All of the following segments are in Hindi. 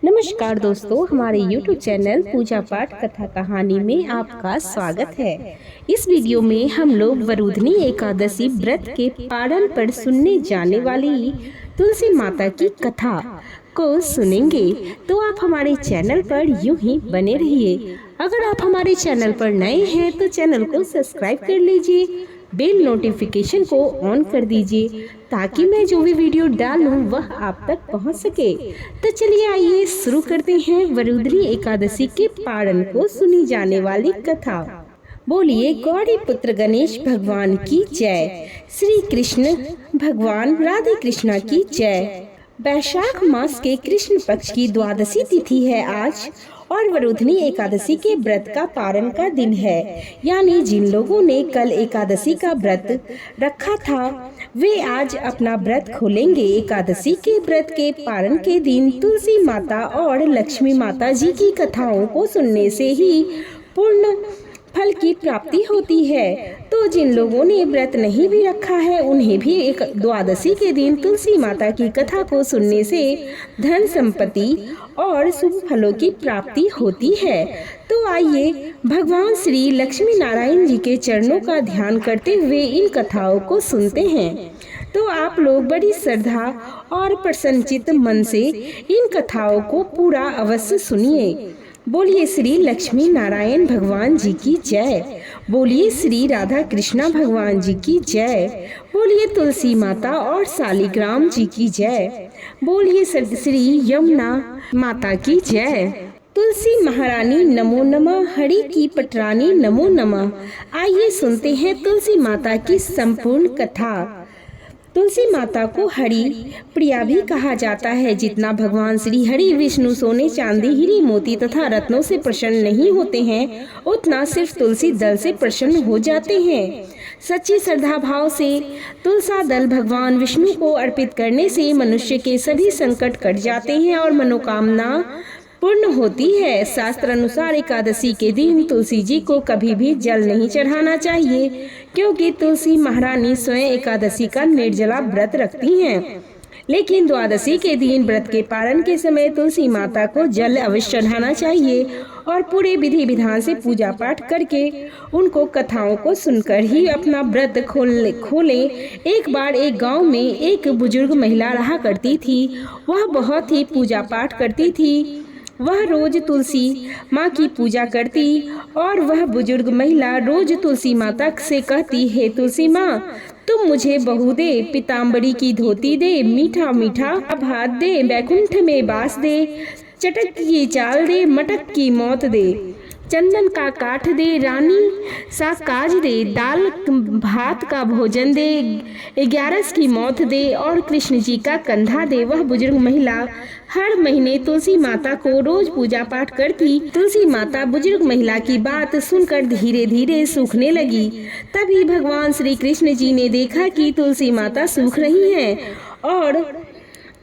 नमस्कार दोस्तों, हमारे YouTube चैनल पूजा पाठ कथा कहानी में आपका स्वागत है। इस वीडियो में हम लोग वरुधनी एकादशी व्रत के पारण पर सुनने जाने वाली तुलसी माता की कथा को सुनेंगे। तो आप हमारे चैनल पर यूं ही बने रहिए। अगर आप हमारे चैनल पर नए हैं तो चैनल को सब्सक्राइब कर लीजिए, बेल नोटिफिकेशन को ऑन कर दीजिए ताकि मैं जो भी वीडियो डालूं वह आप तक पहुंच सके। तो चलिए आइए शुरू करते हैं वरुधनी एकादशी के पारण को सुनी जाने वाली कथा। बोलिए गौरी पुत्र गणेश भगवान की जय। श्री कृष्ण भगवान राधे कृष्णा की जय। वैशाख मास के कृष्ण पक्ष की द्वादशी तिथि है आज और वरुधनी एकादशी के व्रत का पारण का दिन है। यानी जिन लोगों ने कल एकादशी का व्रत रखा था वे आज अपना व्रत खोलेंगे। एकादशी के व्रत के पारण के दिन तुलसी माता और लक्ष्मी माता जी की कथाओं को सुनने से ही पूर्ण फल की प्राप्ति होती है। तो जिन लोगों ने व्रत नहीं भी रखा है उन्हें भी एक द्वादशी के दिन तुलसी माता की कथा को सुनने से धन संपत्ति और शुभ फलों की प्राप्ति होती है। तो आइए भगवान श्री लक्ष्मी नारायण जी के चरणों का ध्यान करते हुए इन कथाओं को सुनते हैं। तो आप लोग बड़ी श्रद्धा और प्रसन्नचित मन से इन कथाओं को पूरा अवश्य सुनिए। बोलिए श्री लक्ष्मी नारायण भगवान जी की जय। बोलिए श्री राधा कृष्णा भगवान जी की जय। बोलिए तुलसी माता और शालिग्राम जी की जय। बोलिए श्री यमुना माता की जय। तुलसी महारानी नमो नमः, हरि की पटरानी नमो नमः। आइए सुनते हैं तुलसी माता की संपूर्ण कथा। तुलसी माता को हरि प्रिया भी कहा जाता है। जितना भगवान श्री हरि विष्णु सोने चांदी हीरे मोती तथा रत्नों से प्रसन्न नहीं होते हैं उतना सिर्फ तुलसी दल से प्रसन्न हो जाते हैं। सच्ची श्रद्धा भाव से तुलसा दल भगवान विष्णु को अर्पित करने से मनुष्य के सभी संकट कट जाते हैं और मनोकामना पूर्ण होती है। शास्त्र अनुसार एकादशी के दिन तुलसी जी को कभी भी जल नहीं चढ़ाना चाहिए क्योंकि तुलसी महारानी स्वयं एकादशी का निर्जला व्रत रखती हैं। लेकिन द्वादशी के दिन व्रत के पारण के समय तुलसी माता को जल अवश्य चढ़ाना चाहिए और पूरे विधि विधान से पूजा पाठ करके उनको कथाओं को सुनकर ही अपना व्रत खोले। एक बार एक गांव में एक बुजुर्ग महिला रहा करती थी। वह बहुत ही पूजा पाठ करती थी। वह रोज तुलसी माँ की पूजा करती और वह बुजुर्ग महिला रोज तुलसी माता से कहती, हे तुलसी माँ तुम मुझे बहू दे, पीताम्बरी की धोती दे, मीठा मीठा भात दे, बैकुंठ में बास दे, चटक की चाल दे, मटक की मौत दे, चंदन का काठ दे, रानी सा काज दे, दाल भात का भोजन दे, 11 की मौत दे और कृष्ण जी का कंधा दे। वह बुजुर्ग महिला हर महीने तुलसी माता को रोज पूजा पाठ करती। तुलसी माता बुजुर्ग महिला की बात सुनकर धीरे धीरे सूखने लगी। तभी भगवान श्री कृष्ण जी ने देखा कि तुलसी माता सूख रही हैं और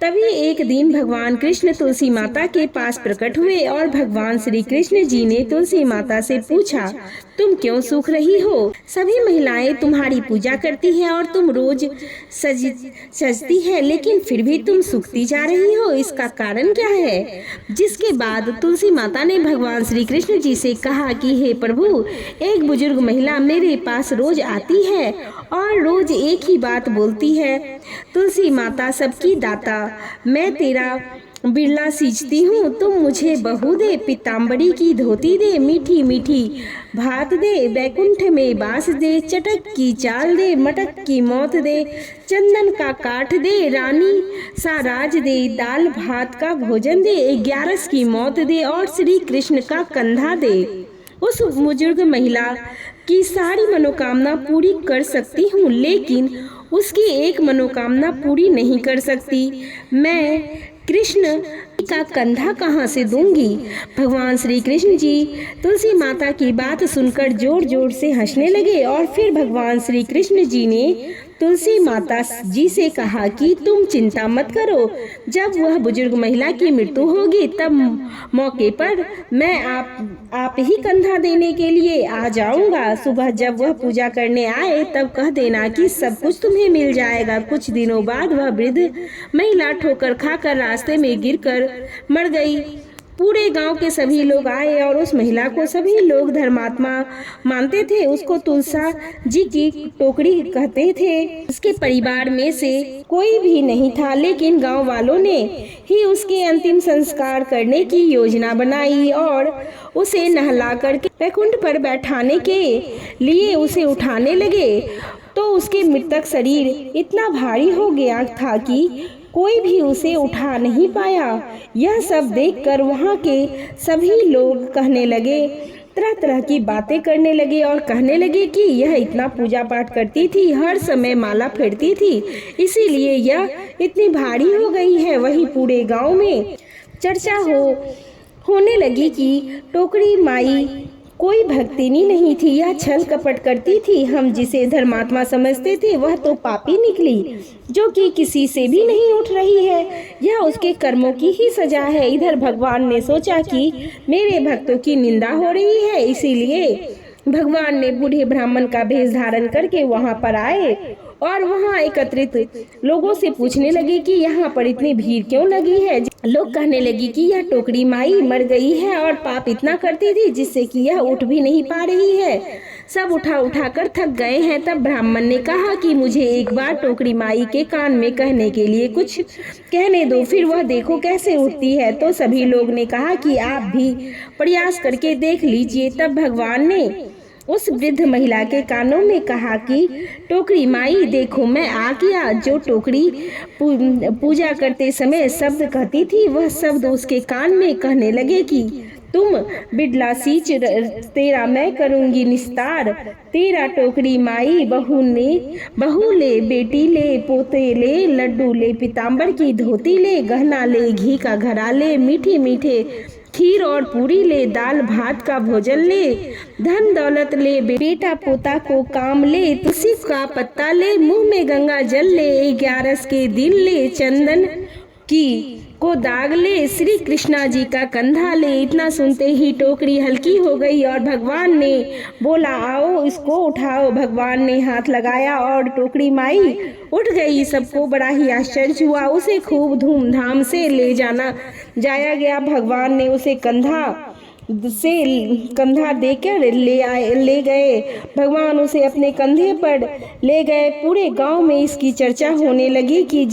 तभी एक दिन भगवान कृष्ण तुलसी माता के पास प्रकट हुए और भगवान श्री कृष्ण जी ने तुलसी माता से पूछा, तुम क्यों सूख रही हो? सभी महिलाएं तुम्हारी पूजा करती हैं और तुम रोज सजती है लेकिन फिर भी तुम सूखती जा रही हो, इसका कारण क्या है? जिसके बाद तुलसी माता ने भगवान श्री कृष्ण जी से कहा कि हे प्रभु, एक बुजुर्ग महिला मेरे पास रोज आती है और रोज एक ही बात बोलती है, तुलसी माता सबकी दाता, मैं तेरा बिरला सींचती हूँ, तुम मुझे बहू दे, पीताम्बरी की धोती दे, मीठी मीठी भात दे, बैकुंठ में बास दे, चटक की चाल दे, मटक की मौत दे, चंदन का काठ दे, रानी सा राज दे, दाल भात का भोजन दे, 11 की मौत दे और श्री कृष्ण का कंधा दे। उस बुजुर्ग महिला की सारी मनोकामना पूरी कर सकती हूँ लेकिन उसकी एक मनोकामना पूरी नहीं कर सकती। मैं कृष्ण का कंधा कहाँ से दूंगी? भगवान श्री कृष्ण जी तुलसी माता की बात सुनकर जोर जोर से हंसने लगे और फिर भगवान श्री कृष्ण जी ने तुलसी माता जी से कहा कि तुम चिंता मत करो, जब वह बुजुर्ग महिला की मृत्यु होगी तब मौके पर मैं आप ही कंधा देने के लिए आ जाऊंगा। सुबह जब वह पूजा करने आए तब कह देना कि सब कुछ तुम्हें मिल जाएगा। कुछ दिनों बाद वह वृद्ध महिला ठोकर खाकर रास्ते में गिरकर मर गई। पूरे गांव के सभी लोग आए और उस महिला को सभी लोग धर्मात्मा मानते थे। उसको तुलसा जी की टोकरी कहते थे। उसके परिवार में से कोई भी नहीं था, लेकिन गांव वालों ने ही उसके अंतिम संस्कार करने की योजना बनाई और उसे नहला करके वैकुंठ पर बैठाने के लिए उसे उठाने लगे। तो उसके मृतक शरीर इतना भारी हो गया था कि कोई भी उसे उठा नहीं पाया। यह सब देखकर वहाँ के सभी लोग कहने लगे, तरह तरह की बातें करने लगे और कहने लगे कि यह इतना पूजा पाठ करती थी, हर समय माला फेरती थी, इसीलिए यह इतनी भारी हो गई है। वही पूरे गांव में चर्चा होने लगी कि टोकरी माई कोई भक्तिनी नहीं थी, यह छल कपट करती थी। हम जिसे धर्मात्मा समझते थे वह तो पापी निकली, जो कि किसी से भी नहीं उठ रही है। यह उसके कर्मों की ही सजा है। इधर भगवान ने सोचा कि मेरे भक्तों की निंदा हो रही है, इसीलिए भगवान ने बूढ़े ब्राह्मण का भेष धारण करके वहां पर आए और वहां एकत्रित लोगों से पूछने लगे कि यहाँ पर इतनी भीड़ क्यों लगी है। लोग कहने लगी कि यह टोकरी माई मर गई है और पाप इतना करती थी जिससे कि यह उठ भी नहीं पा रही है। सब उठा कर थक गए हैं। तब ब्राह्मण ने कहा कि मुझे एक बार टोकरी माई के कान में कहने के लिए कुछ कहने दो, फिर वह देखो कैसे उठती है। तो सभी लोग ने कहा कि आप भी प्रयास करके देख लीजिए। तब भगवान ने उस वृद्ध महिला के कानों में कहा कि टोकरी माई देखो मैं आ गया। जो टोकरी पूजा करते समय शब्द कहती थी वह शब्द उसके कान में कहने लगे कि तुम बिडला सींच तेरा मैं करूंगी निस्तार। तेरा टोकरी माई बहू ले, बेटी ले, पोते ले, लड्डू ले, पीताम्बर की धोती ले, गहना ले, घी का घड़ा ले, मीठे मीठे खीर और पूरी ले, दाल भात का भोजन ले, धन दौलत ले, बेटा पोता को काम ले, तुलसी का पत्ता ले, मुंह में गंगा जल ले, 11 के दिन ले, चंदन की को दाग ले, श्री कृष्णा जी का कंधा ले। इतना सुनते ही टोकरी हल्की हो गई और भगवान ने बोला आओ इसको उठाओ। भगवान ने हाथ लगाया और टोकरी माई उठ गई। सबको बड़ा ही आश्चर्य हुआ। उसे खूब धूमधाम से ले जाया गया। भगवान ने उसे कंधा देकर ले गए। भगवान उसे अपने कंधे पर ले गए। पूरे गांव में इसकी चर्चा होने लगी कि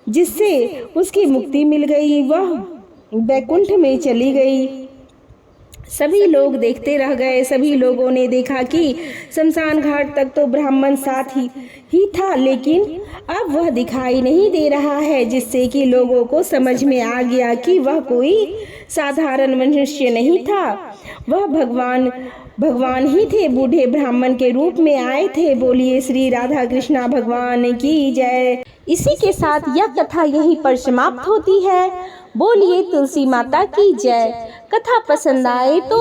जिससे उसकी मुक्ति मिल गई, वह वैकुंठ में चली गई। सभी लोग देखते रह गए। सभी लोगों ने देखा कि शमशान घाट तक तो ब्राह्मण साथ ही था, लेकिन अब वह दिखाई नहीं दे रहा है, जिससे कि लोगों को समझ में आ गया कि वह कोई साधारण मनुष्य नहीं था, वह भगवान ही थे। बूढ़े ब्राह्मण के रूप में आए थे। बोलिए श्री राधा कृष्णा भगवान की जय। इसी के साथ यह कथा यहीं पर समाप्त होती है। बोलिए तुलसी माता की जय। कथा पसंद आए तो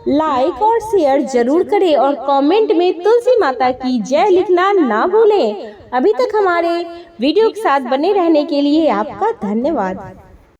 लाइक और शेयर जरूर करें और कमेंट में तुलसी माता की जय लिखना ना भूलें। अभी तक हमारे वीडियो के साथ बने रहने के लिए आपका धन्यवाद।